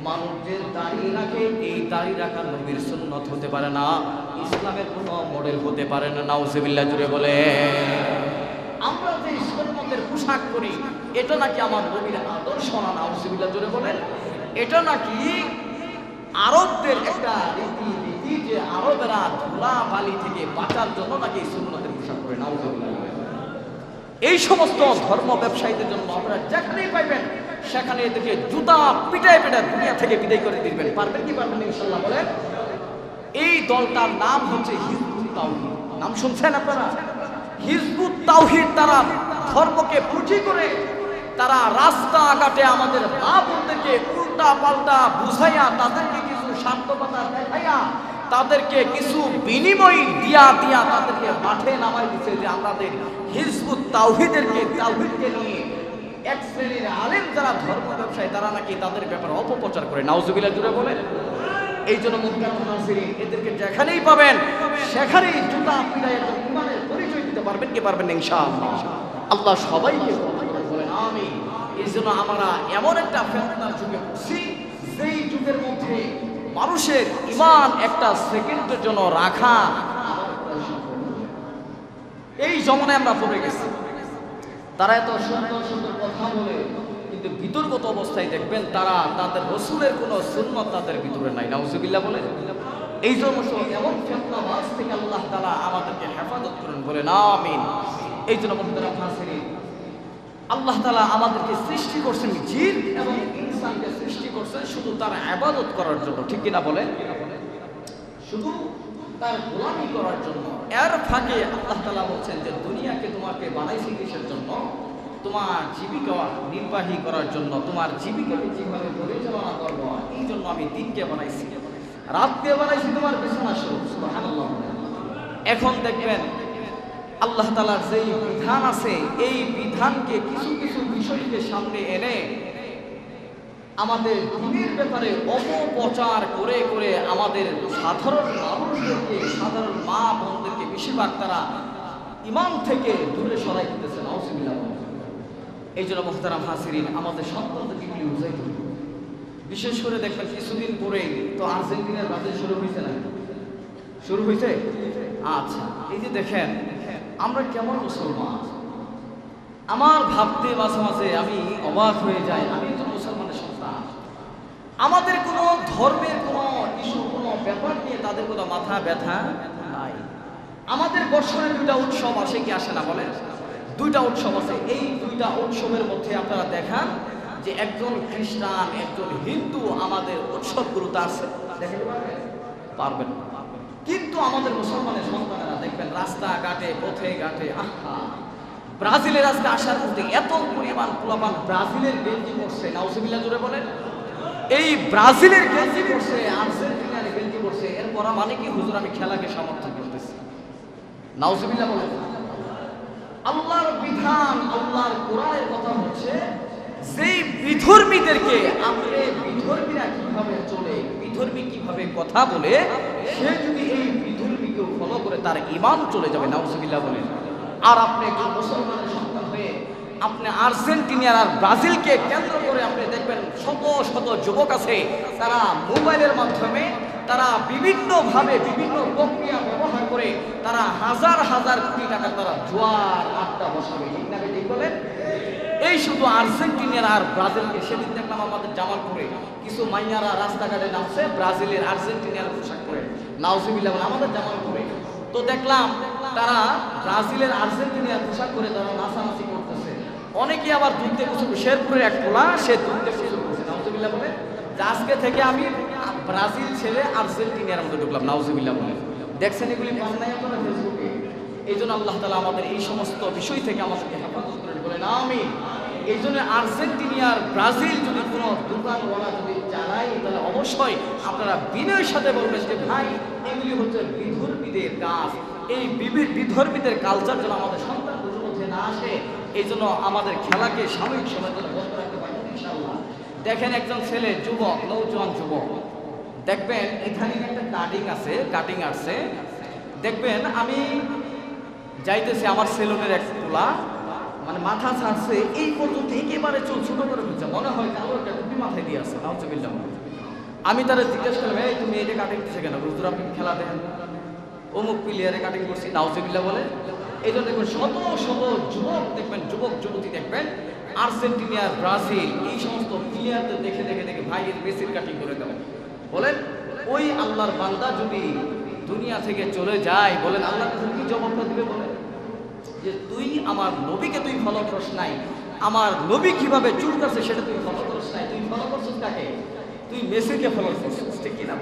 মানুষ যে দাড়ি রাখে এই দাড়ি রাখা নবীর সুন্নত হতে পারে না, ইসলামের কোনো মডেল হতে পারে না। নাউজুবিল্লাহ জুড়ে বলে। আমরা যে সুন্নতের পোশাক করি এটা নাকি আমার নবীর আদর্শ না। নাউজুবিল্লাহ জুড়ে বলেন। এটা নাকি আরবদের একটা রীতি যে আরবেরা ধুলা বালি থেকে বাঁচার জন্য নাকি এই সুন্নতের পোশাক করে। নাউজুবিল্লাহ। এই সমস্ত ধর্ম ব্যবসায়ীদের জন্য আপনারা যেখানেই পাইবেন সেখানে এদেরকে জুতা পিটায় পিটায় দুনিয়া থেকে বিদায় করে দিবেন। পারবেন কি পারবেন ইনশাআল্লাহ বলেন। এই দলটার নাম হচ্ছে হিজবুত তাওহীদ। নাম শুনছেন আপনারা? হিজবুত তাওহীদ। তারা ধর্মকে পুঁজি করে তারা রাস্তাঘাটে আমাদের মা বোনদেরকে উল্টা পাল্টা বুঝাইয়া তাদেরকে কিছু স্বার্থকতা দেখাইয়া তাদেরকে কিছু বিনিময় দিয়া তাদেরকে মাঠে নামাই দিচ্ছে যে আমাদের হিজবুত তাওহীদকে নিয়ে এক শ্রেণীর আলেম যারা ধর্ম ব্যবসায়ী তারা নাকি তাদের ব্যাপারে অপপ্রচার করে। নাউজুবিল্লাহ জুড়ে বলেন। এই জন্য মুহতারাম হাজিরিন, এদেরকে যেখানেই পাবেন সেখানেই জুতা পিটায় একজন ইমানের পরিচয় দিতে পারবেন কি পারবেন না ইনশাআল্লাহ। আল্লাহ সবাইকে বলেন আমিন। এই জন্য আমরা এমন একটা ফিতনার যুগে পড়ছি যেই যুগের মধ্যে মানুষের ঈমান একটা সেকেন্ডের জন্য রাখা এই জমানায় আমরা পড়ে গেছি। তারা এত সুন্দর সুন্দর কথা বলে কিন্তু বিতর্কত অবস্থায় দেখবেন তারা তাদের রাসূলের কোনো সুন্নাত তাদের ভিতরে নাই। নাউজুবিল্লাহ বলে। এই জন্য এমন ফিতনাবাজ থেকে আল্লাহ তাআলা আমাদেরকে হেফাজত করুন বলেন আমিন। এই জন্য মুহতারাম হাজিরিন, আল্লাহ তাআলা আমাদেরকে সৃষ্টি করছেন, জিন এবং ইনসানকে সৃষ্টি করছেন শুধু তার ইবাদত করার জন্য। ঠিক কিনা বলেন? শুধু তার গোলামি করার জন্য। এর ফাঁকে আল্লাহ তাআলা বলছেন যে দুনিয়াকে তোমাকে বানাইছি কিসের জন্য? তোমার জীবিকা নির্বাহী করার জন্য, তোমার জীবিকাকে যেভাবে পরিচালনা করবো এই জন্য আমি দিনকে বানাইছি, রাতকে বানাইছি তোমার বিছানা স্বরূপ। সুবহানাল্লাহ। এখন দেখবেন আল্লাহ তাআলার যেই বিধান আছে এই বিধানকে কিছু কিছু বিষয়কে সামনে এনে আমাদের দিনের ব্যাপারে অপপ্রচার করে করে আমাদের সাধারণ মানুষদেরকে, সাধারণ মা বোনদেরকে বেশিরভাগ তারা ঈমান থেকে দূরে সরাই দিতেছে। নাউজুবিল্লাহ। এই জন্য মুহতারাম হাজিরিন, আমাদের সন্তানদেরকে কি বুঝাইতে হবে। বিশেষ করে দেখবেন কিছুদিন পরেই তো আর্জেন্টিনার ব্রাজিল শুরু হয়েছে না? শুরু হয়েছে? আচ্ছা, এই যে দেখেন আমরা কেমন মুসলমান, আমার ভাবতে মাঝে মাঝে আমি অবাক হয়ে যাই। আমি তো মুসলমানের সন্তান, আমাদের কোনো ধর্মের কোনো ইস্যু কোনো ব্যাপার নিয়ে তাদের কোনো মাথা ব্যথা নাই। আমাদের বছরে দুইটা উৎসব আসে কি আসে না বলেন? দুইটা উৎসব আছে। এই দুইটা উৎসবের মধ্যে আপনারা দেখান যে একজন খ্রিস্টান একজন হিন্দু আমাদের উৎসবগুলোতে আছে, দেখেন পারবেন। কিন্তু আমাদের মুসলমানের সন্তানেরা দেখবেন রাস্তাঘাটে পথে ঘাটে, আহা ব্রাজিলের আজকে আসার মধ্যে এত পরিমাণ পোলাপান ব্রাজিলের গেঞ্জি পরছে। নাউজুবিল্লাহ জুড়ে বলেন। এই ব্রাজিলের গেঞ্জি পরছে, আর্জেন্টিনার গেঞ্জি পরছে, এরপর মানে কি হুজুর আমি খেলাকে সমর্থন করতেছি। নাউজুবিল্লাহ বলেন। আল্লাহর বিধান, আল্লাহর কোরআনের কথা হচ্ছে যেই বিধর্মীদেরকে আপনি বিধর্মীরা কিভাবে চলে, বিধর্মী কিভাবে কথা বলে, সে যদি এই বিধর্মীকে ফলো করে তার ঈমান চলে যাবে। নাউজুবিল্লাহ বলেন। আর আপনি একজন মুসলমানের সন্তান হয়ে আপনি আর্জেন্টিনা আর ব্রাজিলকে কেন্দ্র করে আপনি দেখবেন শত শত যুবক আছে, তারা মোবাইলের মাধ্যমে তারা বিভিন্নভাবে বিভিন্ন প্রক্রিয়া ব্যবহার করে তারা হাজার হাজার কোটি টাকা তারা জুয়ার আড্ডা বসাবে। ঠিক না? ঠিক বলেন। এই শুধু আর্জেন্টিনার আর ব্রাজিলকে। সেদিন দেখলাম আমাদের জামালপুরে কিছু মাইয়ারা রাস্তাঘাটে নামছে ব্রাজিলের আর্জেন্টিনার পোশাক পরে। নাউজুবিল্লাহ। আমাদের জামালপুরে তো দেখলাম তারা ব্রাজিলের আর্জেন্টিনার পোশাক করে তারা নাচানাচি করতেছে। অনেকে আবার দুধতে কিছু, শেরপুরের এক পোলা সে দুধতে কিছু করছে। নাউজুবিল্লাহ বলে যে আজকে থেকে আমি ব্রাজিল ছেড়ে আর্জেন্টিনার মধ্যে ঢুকলাম। নাউজুবিল্লাহ বলে। দেখছেন এগুলি পান নাই আপনারা ফেসবুকে? এই জন্য আল্লাহ তাআলা আমাদের এই সমস্ত বিষয় থেকে আমাদেরকে হেফাজত করেন বলেন আমিন। এই জন্য আর্জেন্টিনার ব্রাজিল যদি কোনো দোকানওয়ালা যদি চালাই তাহলে অবশ্যই আপনারা বিনয়ের সাথে বলবেন যে ভাই এগুলি হচ্ছে বিধর্মীদের কাজ। এই বিধর্মীদের কালচার যেন আমাদের সন্তানদের মধ্যে না আসে, এই জন্য আমাদের খেলাকে সাময়িক সময়ের জন্য বন্ধ রাখতে পারবেন ইনশাআল্লাহ। দেখেন একজন ছেলে যুবক, নৌজওয়ান যুবক, দেখবেন এখানে একটা কাটিং আসছে, দেখবেন আমি যাইতেছি আমার সেলুনের এক পোলা মানে মাথা ছাড়ছে এই পর্যন্ত একেবারে চুল ছোট করে ফেলছে, মনে হয় কালো একটা টুপি মাথায় দিয়ে আসছে। নাউজুবিল্লাহ। আমি তারা জিজ্ঞেস করলাম, এই তুমি এটা কাটিং দিচ্ছে কেন? হুজুর আপনি খেলা দেখেন, অমুক প্লেয়ারে কাটিং করছি, নাউজুবিল্লাহ বলে। এই জন্য দেখবেন শত শত যুবক দেখবেন, যুবক যুবতী দেখবেন আর্জেন্টিনা, ব্রাজিল এই সমস্ত প্লেয়ারদের দেখে দেখে দেখে ভাই মেসির কাটিং করে দেবেন। বলেন ওই আল্লাহর বান্দা যদি দুনিয়া থেকে চলে যায়, বলেন আল্লাহর কাছে কি জবাবটা দিবে? বলেন যে তুই আমার নবীকে তুই ফলো করস নাই, আমার নবী কিভাবে চুল করছে সেটা তুই ফলো করস নাই, তুই ফলো করছিস কাকে? তুই মেসিকে ফলো করছিস, ঠিক কিনা?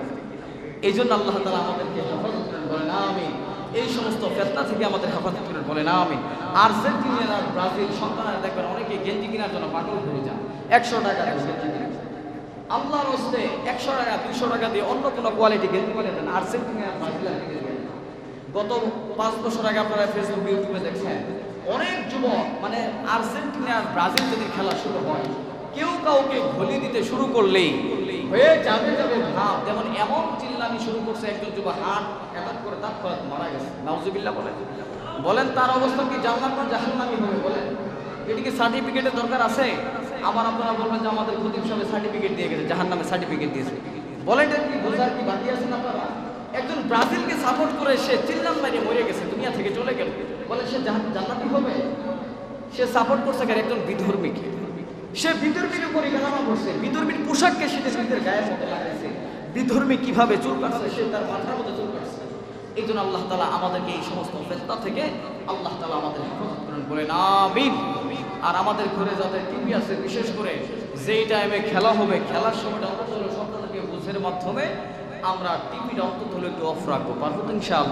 এই জন্য আল্লাহ তাআলা আমাদেরকে হেফাজত করেন, বলেন আমিন। এই সমস্ত ফিতনা থেকে আমাদের হেফাজত করেন, বলেন আমিন। আর্জেন্টিনা আর ব্রাজিল সন্তানেরা দেখবেন অনেকে গেঞ্জি কেনার জন্য পাগল হয়ে যায়, 100 টাকা দিয়ে গেঞ্জি কিনে। আল্লাহর হস্তে 100 টাকা 200 টাকা দিয়ে অন্য কোনো কোয়ালিটি গেঞ্জি কিনে দেন, আর্জেন্টিনা আর ব্রাজিল গত 5 বছর আগে আপনারা ফেসবুক ইউটিউবে দেখছেন অনেক যুবক, মানে আর্জেন্টিনা আর ব্রাজিল যদি খেলা শুরু হয়, কেউ কাউকে ঘলি দিতে শুরু করলেই হয়ে যাবে যাবে ভাব, যেমন এমন চিল্লানি শুরু করছে একজন যুবক, হাত এমন করে তার মারা গেছে, নাউজুবিল্লাহ বলেন। বলেন তার অবস্থা কি জান্নাত না জাহান্নামী হবে? বলেন এটা কি সার্টিফিকেটের দরকার আছে? আমার আপনারা বলবেন যে আমাদের খতিব সাহেব সার্টিফিকেট দিয়ে গেছে, জাহান্নামের সার্টিফিকেট দিয়েছে। বলেন এটা কি বোঝার কি বাকি আছেন আপনারা? একজন ব্রাজিলকে সাপোর্ট করে সে চিল্লান মারিয়ে মরে গেছে, দুনিয়া থেকে চলে গেল, বলে সে জান্নাতি হবে? সে সাপোর্ট করছে একজন বিধর্মীকে, সে বিধর্মীর উপরে কালামা করছে, বিধর্মীর পোশাককে সে নিজের গায়ের মধ্যে লাগাইছে। বিধর্মী কিভাবে চুল কাটছে, সে তার মাথার মধ্যে চুল কাটছে। এই জন্য আল্লাহ তাআলা আমাদেরকে এই সমস্ত ফিতনা থেকে আল্লাহ তাআলা আমাদের হেফাজত করেন, বলেন আমিন। আর আমাদের ঘরে যাদের টিভি আছে, বিশেষ করে যেই টাইমে খেলা হবে, খেলার সময়টা অন্তত সন্তানকে বুঝের মাধ্যমে আমরা টিভিটা অন্তত একটু অফ রাখবো, পারবো তো ইনশাআল্লাহ?